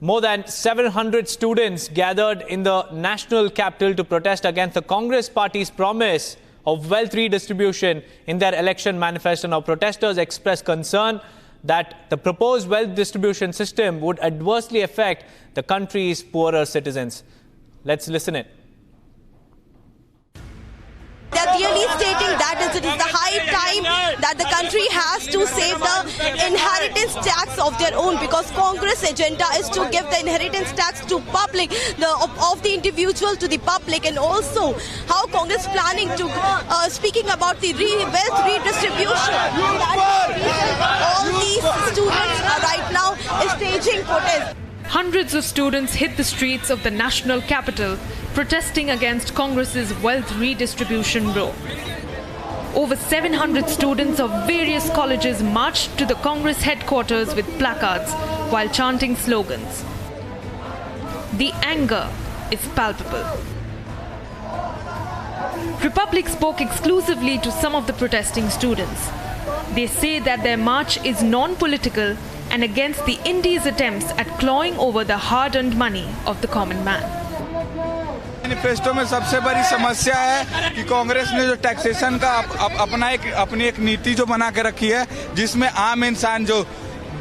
More than 700 students gathered in the national capital to protest against the Congress party's promise of wealth redistribution in their election manifesto. Now, protesters expressed concern that the proposed wealth distribution system would adversely affect the country's poorer citizens. Let's listen in. They're clearly stating that it is the high time that the country has to save the inheritance tax of their own, because Congress agenda is to give the inheritance tax to public, of the individual to the public, and also how Congress planning to speaking about the wealth redistribution. All these students are right now staging protest. Hundreds of students hit the streets of the national capital protesting against Congress's wealth redistribution bill. Over 700 students of various colleges marched to the Congress headquarters with placards while chanting slogans. The anger is palpable. Republic spoke exclusively to some of the protesting students. They say that their march is non-political and against the India's attempts at clawing over the hard-earned money of the common man. Manifesto में सबसे बड़ी समस्या है कि कांग्रेस ने जो taxation का अपनी एक नीति जो बना के रखी है, जिसमें आम इंसान जो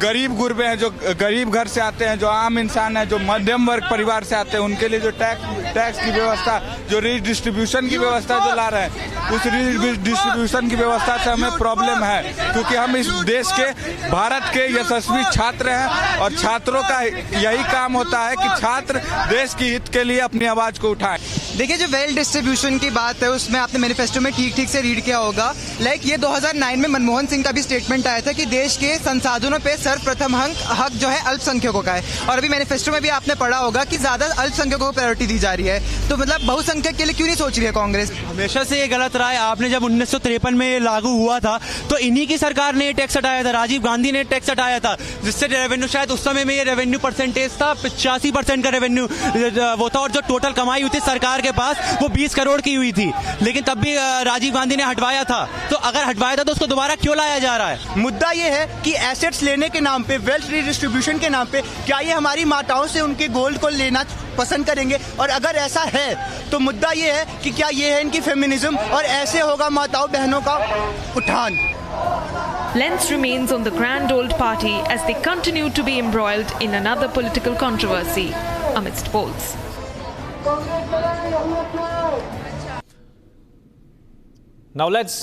गरीब गुरबे हैं, जो गरीब घर से आते हैं, जो आम इंसान है, जो मध्यम वर्ग परिवार से आते हैं, उनके लिए जो टैक्स की व्यवस्था, जो रीडिस्ट्रीब्यूशन की व्यवस्था जो ला रहे हैं, उस रीडिस्ट्रीब्यूशन की व्यवस्था से हमें प्रॉब्लम है, क्योंकि हम इस देश के भारत के यशस्वी छात्र हैं और छात्रों का यही काम होता है कि छात्र देश की हित के लिए अपनी आवाज को उठाएं। देखिए, जो वेल्थ डिस्ट्रीब्यूशन की बात है उसमें आपने मैनिफेस्टो में ठीक से रीड किया होगा। ये 2009 में मनमोहन सिंह का भी स्टेटमेंट आया था कि देश के संसाधनों पे सर्वप्रथम हक जो है अल्पसंख्यकों का है, और अभी मैनिफेस्टो में भी आपने पढ़ा होगा कि ज्यादा अल्पसंख्यकों को प्रायोरिटी दी जा रही है। तो मतलब बहुसंख्यक के लिए क्यों नहीं सोच रही है कांग्रेस? हमेशा से ये गलत रहा है। आपने जब 1953 में ये लागू हुआ था तो इन्हीं की सरकार ने टैक्स हटाया था, राजीव गांधी ने टैक्स हटाया था, जिससे रेवेन्यू, शायद उस समय में ये रेवेन्यू परसेंटेज था 85% का रेवेन्यू वो था, और जो टोटल कमाई हुई थी सरकार के पास वो 20 करोड़ की हुई थी, लेकिन तब भी राजीव गांधी ने हटवाया था। तो अगर हटवाया था तो उसको दोबारा क्यों लाया जा रहा है? मुद्दा ये है कि एसेट्स लेने के नाम पे, वेल्थ रिडिस्ट्रीब्यूशन के नाम पे, क्या ये हमारी माताओं से उनके गोल्ड को लेना पसंद करेंगे? और अगर ऐसा है तो मुद्दा ये है कि क्या ये है इनकी फेमिनिज्म, और ऐसे होगा माताओं बहनों का उत्थान। Lens remains on the grand old party as they continue to be embroiled in another political controversy amidst polls. Now let's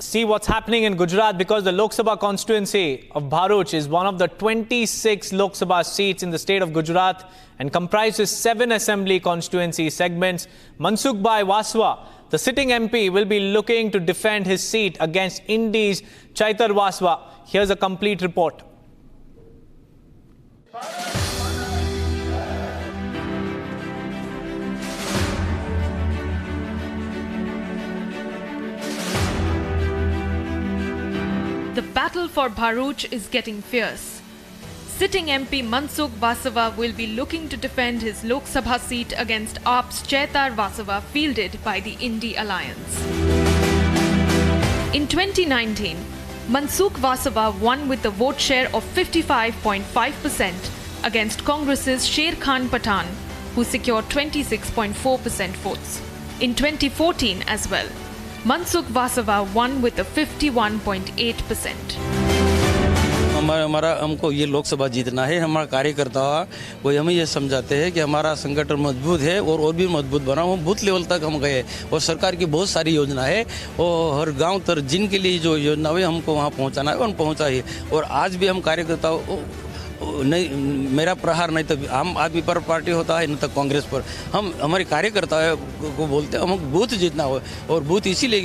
see what's happening in Gujarat, because the Lok Sabha constituency of Bharuch is one of the 26 Lok Sabha seats in the state of Gujarat and comprises 7 assembly constituency segments. Mansukh Bhai Vaswa, the sitting MP, will be looking to defend his seat against Indi's Chaitar Vaswa. Here's a complete report. The battle for Bharuch is getting fierce. Sitting MP Mansukh Vasava will be looking to defend his Lok Sabha seat against AAP's Chaitar Vasava, fielded by the Indi Alliance. In 2019, Mansukh Vasava won with a vote share of 55.5% against Congress's Sher Khan Pathan, who secured 26.4% votes. In 2014 as well, Mansukh Vasava won with a 51.8%. हमको ये लोकसभा जीतना है। हमारा कार्यकर्ता वो हमें ये समझाते हैं कि हमारा संगठन मजबूत है और भी मजबूत बना। हम बूथ लेवल तक हम गए और सरकार की बहुत सारी योजना है और हर गांव तक जिनके लिए जो योजना है हमको वहाँ पहुँचाना है, उन पहुँचा है। और आज भी हम कार्यकर्ता नहीं, मेरा प्रहार नहीं तो आम आदमी पर पार्टी होता है, न तो कांग्रेस पर। हम हमारे कार्यकर्ता को बोलते हैं हम बूथ जीतना हो, और बूथ इसीलिए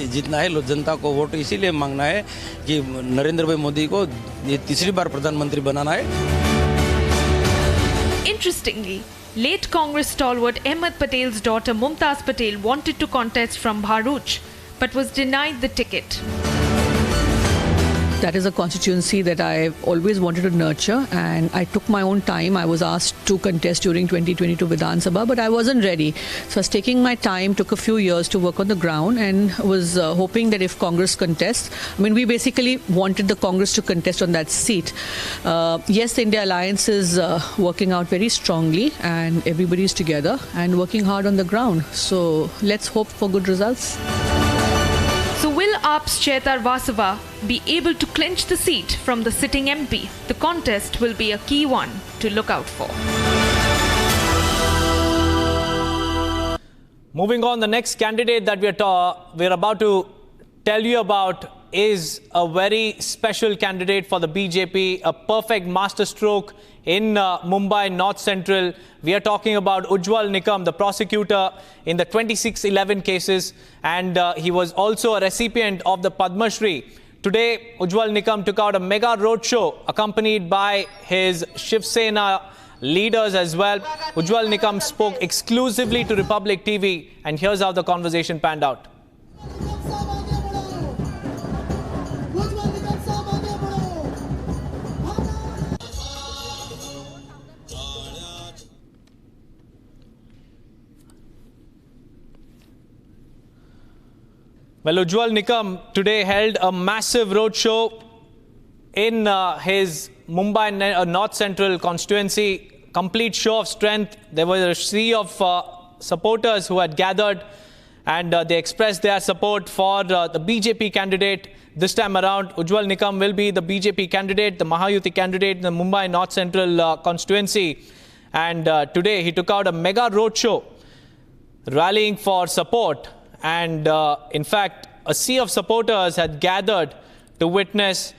जीतना है, जनता को वोट इसीलिए मांगना है कि नरेंद्र भाई मोदी को ये तीसरी बार प्रधानमंत्री बनाना है। Interestingly, late Congress stalwart Ahmed Patel's daughter Mumtaz Patel wanted to contest from Bharuch but was denied the ticket. That is a constituency that I've always wanted to nurture, and I took my own time. I was asked to contest during 2022 Vidhan Sabha, but I wasn't ready. So I was taking my time, took a few years to work on the ground, and was hoping that if Congress contests, I mean, we basically wanted the Congress to contest on that seat. Yes, the India Alliance is working out very strongly, and everybody is together and working hard on the ground. So let's hope for good results. So will AAP's Chetar Vasava be able to clinch the seat from the sitting MP? The contest will be a key one to look out for. Moving on, the next candidate that we're about to tell you about is a very special candidate for the BJP, a perfect masterstroke in Mumbai North Central. We are talking about Ujjwal Nikam, the prosecutor in the 2611 cases, and he was also a recipient of the Padma Shri. Today, Ujjwal Nikam took out a mega roadshow accompanied by his Shiv Sena leaders as well. Ujjwal Nikam spoke exclusively to Republic TV, and here's how the conversation panned out. Well, Ujjwal Nikam today held a massive roadshow in his Mumbai North Central constituency. Complete show of strength. There was a sea of supporters who had gathered, and they expressed their support for the BJP candidate. This time around, Ujjwal Nikam will be the BJP candidate, the Mahayuti candidate in the Mumbai North Central constituency. And today he took out a mega roadshow rallying for support. And in fact, a sea of supporters had gathered to witness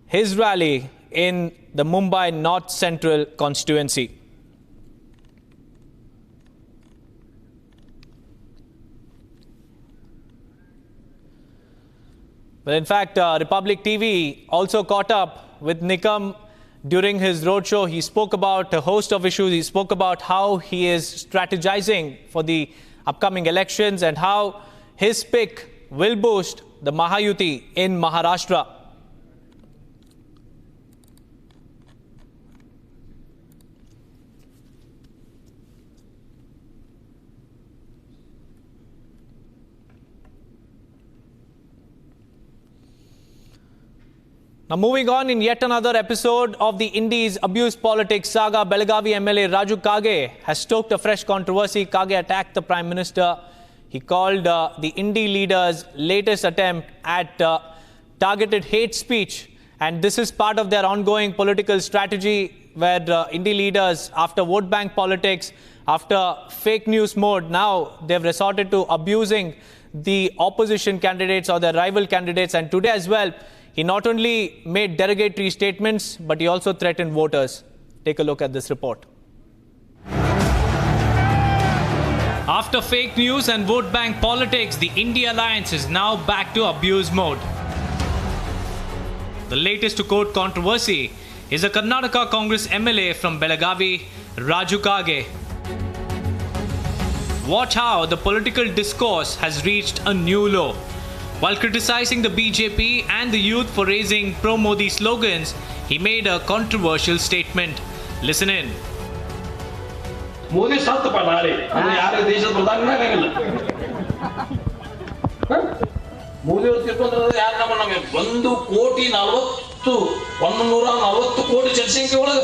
his rally in the Mumbai North Central constituency. But in fact, Republic TV also caught up with Nikam during his roadshow. He spoke about a host of issues. He spoke about how he is strategizing for the upcoming elections and how his pick will boost the Mahayuti in Maharashtra. Now moving on, in yet another episode of the Indies abuse politics saga, Belagavi MLA Raju Kage has stoked a fresh controversy. Kage attacked the Prime Minister. He called the Indie leaders' latest attempt at targeted hate speech. And this is part of their ongoing political strategy where Indie leaders, after vote bank politics, after fake news mode, now they've resorted to abusing the opposition candidates or their rival candidates. And today as well, he not only made derogatory statements, but he also threatened voters. Take a look at this report. After fake news and vote bank politics, the India Alliance is now back to abuse mode. The latest to quote controversy is a Karnataka Congress MLA from Belagavi, Raju Kage. Watch how the political discourse has reached a new low. While criticizing the BJP and the youth for raising pro-Modi slogans, he made a controversial statement. Listen in. Modi sat padare. Anu yaare desha pradhan agangilla. Modi ಅವರು ತಿಳ್ಕೊಂಡ್ರೆ ಯಾರು ನಮಗೆ 1,40,140 ಕೋಟಿ ಜನಸಂಖ್ಯೆ ಒಳಗೆ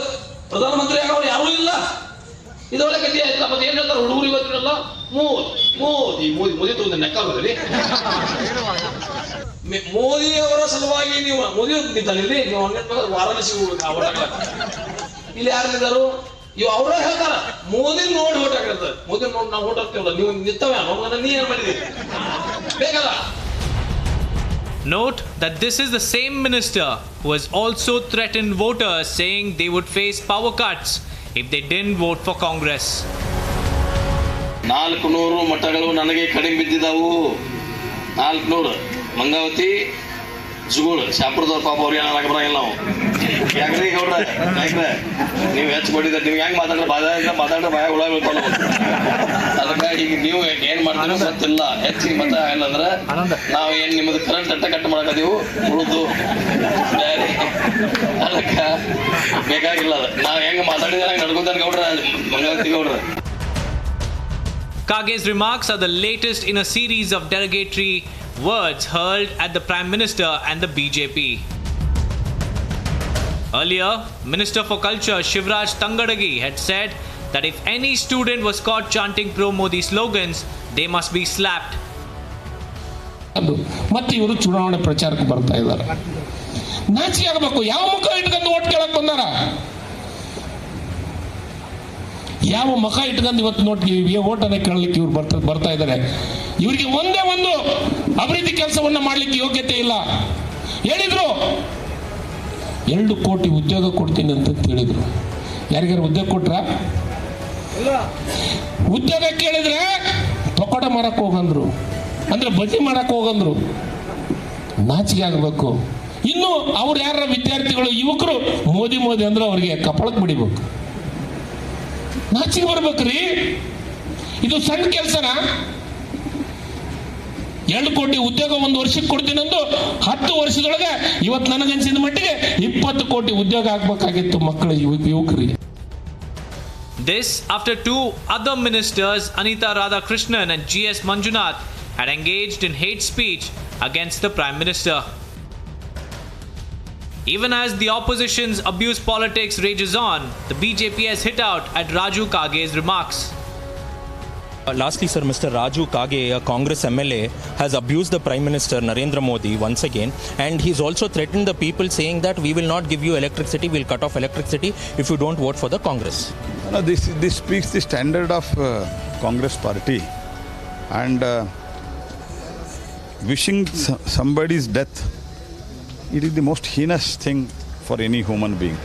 ಪ್ರಧಾನಮಂತ್ರಿ ಆಗೋರು ಯಾರೂ ಇಲ್ಲ. ಇದೊಳಗೆ ಕಥೆ ಆಯ್ತು. ಮತ್ತೆ ಏನು ಹೇಳ್ತಾರೆ ಹುಡುಗರು ಇವತ್ತಿರಲ್ಲ ಮೋದಿ ತಂದು ನೆಕ್ಕಾಗೋದ್ರಿ. ಮೋದಿ ಅವರ ಸಲುವಾಗಿ ನೀವು ಮೋದಿ ನಿಂತಿದ್ದಾನಿಲ್ಲಿ ನೀವು ವಾರಾಣಸಿ ಇಲ್ಲಿ ಯಾರಿದ್ದಾರು ಇವು ಅವರೇ ಹೇಳ್ತಾರ ಮೋದಿ ನೋಡಿ ಓಟ್ ಹಾಕಿರ್ತಾರೆ. ಮೋದಿ ನೋಡಿ ನಾವು ಓಟ್ ಹಾಕ್ತೇವಲ್ಲ ನೀವು ನಿಂತವೆ ನೀ ಏನ್ ಮಾಡಿದ್ರಿ ಬೇಕಲ್ಲ. Note that this is the same minister who has also threatened voters, saying they would face power cuts if they didn't vote for Congress. 400 ಮಠಗಳು ನನಗೆ ಕಡಿಮೆ ಬಿದ್ದಿದ್ದಾವು. 400 ಮಂಗಾವತಿ ಜುಗುಳು ಶಾಪುರದವ್ರ ಪಾಪ ಅವ್ರಿಗೆ ಏನಾಗ ಬರಂಗಿಲ್ಲ ನಾವು ಯಾಕ್ರಿ ಗೌಡ್ರ ಯಾಕ್ರೆ ನೀವು ಹೆಚ್ಚು ಕೊಟ್ಟಿದ್ದ ನೀವು ಹೆಂಗ್ ಮಾತಾಡ್ರೆ ಭಯ ಹುಳ ಬೀಳ್ತಾವ ಅದಕ್ಕೆ ಈಗ ನೀವು ಏನ್ ಮಾಡ್ತೀವಿ ಗೊತ್ತಿಲ್ಲ ಹೆಚ್ಚಿಗೆ ಮತ ಆಗಿಲ್ಲ ಅಂದ್ರೆ ನಾವ್ ಏನ್ ನಿಮ್ಮದು ಕರೆಂಟ್ ಕಟ್ ಮಾಡಕದೀವು ಉಳಿದು ಅದಕ್ಕ ಬೇಕಾಗಿಲ್ಲ ಅದ ನಾವ್ ಹೆಂಗ್ ಮಾತಾಡಿದ್ರೆ ಹಂಗೆ ನಡ್ಕೊಂತಾನೆ ಗೌಡ್ರ ಮಂಗಳಾರತಿ ಗೌಡ್ರ. Kage's remarks are the latest in a series of derogatory words hurled at the Prime Minister and the BJP. Earlier, Minister for Culture Shivraj Tangadagi had said that if any student was caught chanting pro-Modi slogans, they must be slapped. ಮತ್ತೆ ಇವರು ಚುನಾವಣೆ ಪ್ರಚಾರಕ್ಕೆ ಬರ್ತಾ ಇದ್ದಾರೆ. ನಾಚಿಕೆ ಆಗಬೇಕು. ಯಾವ ಮುಖ ಇಟ್ಕೊಂಡು ಓಟ್ ಕೇಳಕ್ ಬಂದಾರ? ಯಾವ ಮುಖ ಇಟ್ಕೊಂಡು ಇವತ್ತು ನೋಡ್ತೀವಿ ಓಟನ್ನ ಕೇಳಲಿಕ್ಕೆ ಇವ್ರು ಬರ್ತಾ ಇದ್ದಾರೆ. ಇವರಿಗೆ ಒಂದೇ ಒಂದು ಅಭಿವೃದ್ಧಿ ಕೆಲಸವನ್ನ ಮಾಡ್ಲಿಕ್ಕೆ ಯೋಗ್ಯತೆ ಇಲ್ಲ. ಹೇಳಿದ್ರು 2 ಕೋಟಿ ಉದ್ಯೋಗ ಕೊಡ್ತೀನಿ ಅಂತ ಹೇಳಿದ್ರು. ಯಾರಿಗಾರು ಉದ್ಯೋಗ ಕೊಟ್ರ? ಉದ್ಯೋಗ ಕೇಳಿದ್ರೆ ಪಕೋಡ ಮಾರಕ್ ಹೋಗಂದ್ರು, ಅಂದ್ರೆ ಬಜ್ಜಿ ಮಾಡಕ್ ಹೋಗಂದ್ರು. ನಾಚಿಕೆ ಆಗಬೇಕು. ಇನ್ನು ಅವ್ರು ಯಾರ ವಿದ್ಯಾರ್ಥಿಗಳು ಯುವಕರು ಮೋದಿ ಅಂದ್ರೆ ಅವ್ರಿಗೆ ಕಪಾಳಕ್ಕೆ ಬಿಡಿಬೇಕು. ನಾಚಿಕೆ ಬರ್ಬೇಕ್ರಿ. ಇದು ಸಣ್ಣ ಕೆಲಸನ? 2 ಕೋಟಿ ಉದ್ಯೋಗ 1 ವರ್ಷಕ್ಕೆ ಕೊಡ್ತೀನಂದು 10 ವರ್ಷದೊಳಗೆ ಇವತ್ತು ನನಗನ್ಸಿದ ಮಟ್ಟಿಗೆ 20 ಕೋಟಿ ಉದ್ಯೋಗ ಆಗ್ಬೇಕಾಗಿತ್ತು ಮಕ್ಕಳ ಯುವಕರಿಗೆ. This after 2 other ministers, Anita Radhakrishnan and G.S. Manjunath, had engaged in hate speech against the Prime Minister. Even as the opposition's abuse politics rages on, the BJP has hit out at Raju Kage's remarks. Lastly, sir, Mr. Raju Kage, a Congress MLA, has abused the Prime Minister Narendra Modi once again, and he's also threatened the people, saying that we will not give you electricity, we'll cut off electricity if you don't vote for the Congress. No, this speaks the standard of Congress party, and wishing somebody's death, it is the most heinous thing for any human being.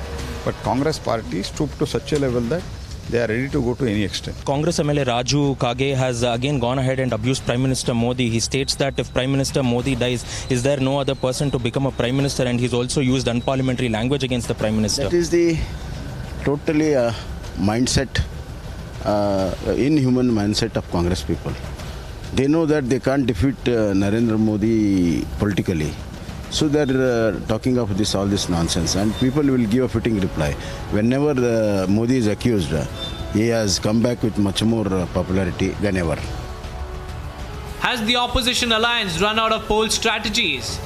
But Congress party stooped to such a level that they are ready to go to any extent. Congress MLA Raju Kage has again gone ahead and abused Prime Minister Modi. He states that if Prime Minister Modi dies, is there no other person to become a Prime Minister? And he's also used unparliamentary language against the Prime Minister. That is the totally mindset, inhuman mindset of Congress people. They know that they can't defeat Narendra Modi politically. So they're talking of all this nonsense, and people will give a fitting reply. Whenever Modi is accused, he has come back with much more popularity than ever. Has the opposition alliance run out of poll strategies?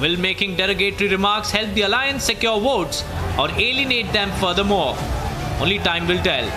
Will making derogatory remarks help the alliance secure votes or alienate them furthermore? Only time will tell.